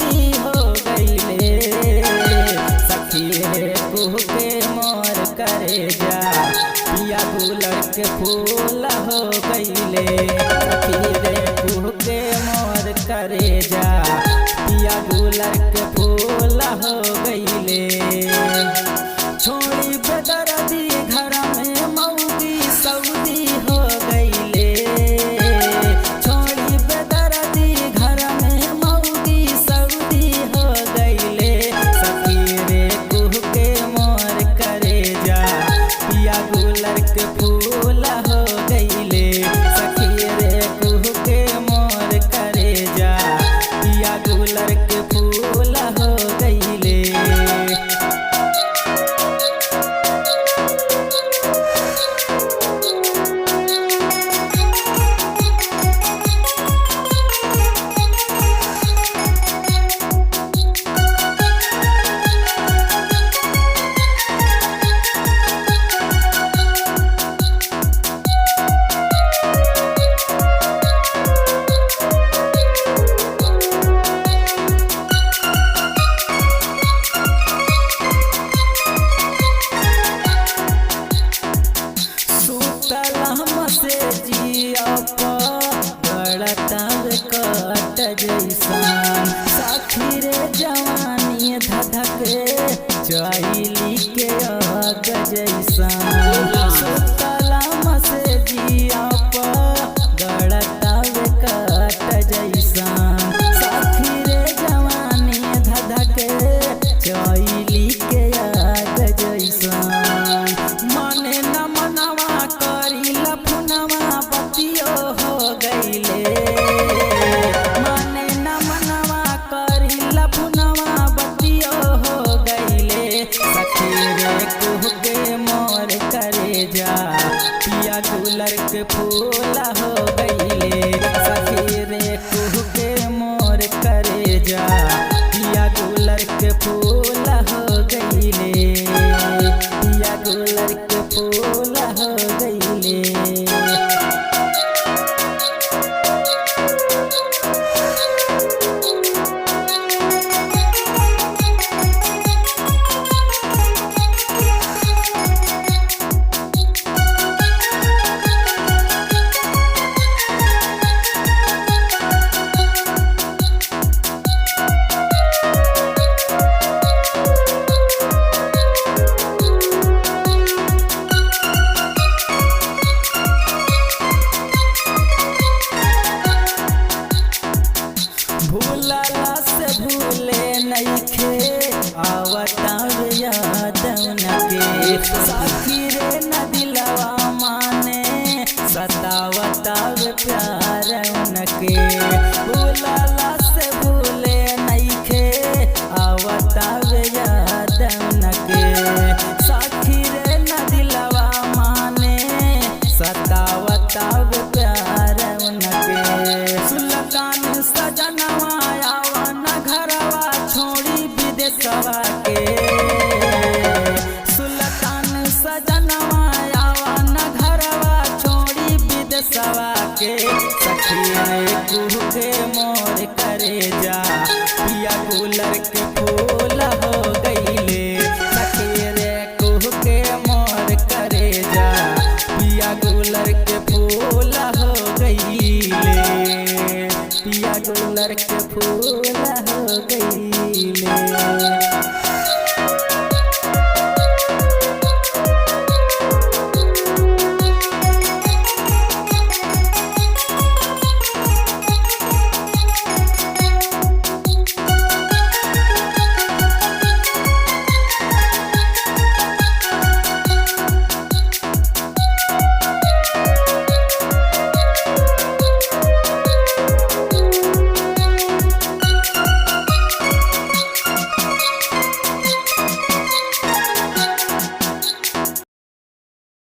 Saudi हो गईले। सखी रे कुह के मोर करे जा पिया गुलर के फूल हो गईले। सखी रे कुह के मोर करे जा पिया गुलर के फूल हो गईले। छोड़ी बेदर्दी घर में मऊदी सऊदी हो गईले। छोड़ी बेदर्दी घर में मऊदी सऊदी हो गईले। सखी रे कुह के मोर करे जा पिया गुलर के फूल हो गईले। सखी रे कुह के मोर करे जा पिया गुलर के फूल हो गईले। से जिया गड़ताव कट जैसन साथी रे जवानी धधक चैली के आग जैसन। सुतलम से जिया गड़ताव कट जैसन साथी रे जवानी धधक चैली के आग जैसन। मने न मनवा करी लफनवा बतियो हो गईले। मने न मनवा करी लफनवा बतियो हो गईले। सखी रे कुह के मोर करे जा पिया गुलर के फूल हो गईले। सखी रे कुह के मोर करे जा पिया गुलर के फूल हो गईले। पिया गुलर के फूल हो गईले। भूलला से भूले नइखे आवताव याद उनके। सखी रे न दिलवा माने सतावताव प्यार उनके। भूलला से भूले नइखे आवताव याद उनके। सखी रे न दिलवा माने सतावताव प्यार उनके। सुल्तान सजनवा आवन घरवा छोड़ी विदेशवा के। सुल्तान सजनवा आवन घरवा छोड़ी विदेशवा के। सखी रे कुह के मोर करे जा पिया गुलर के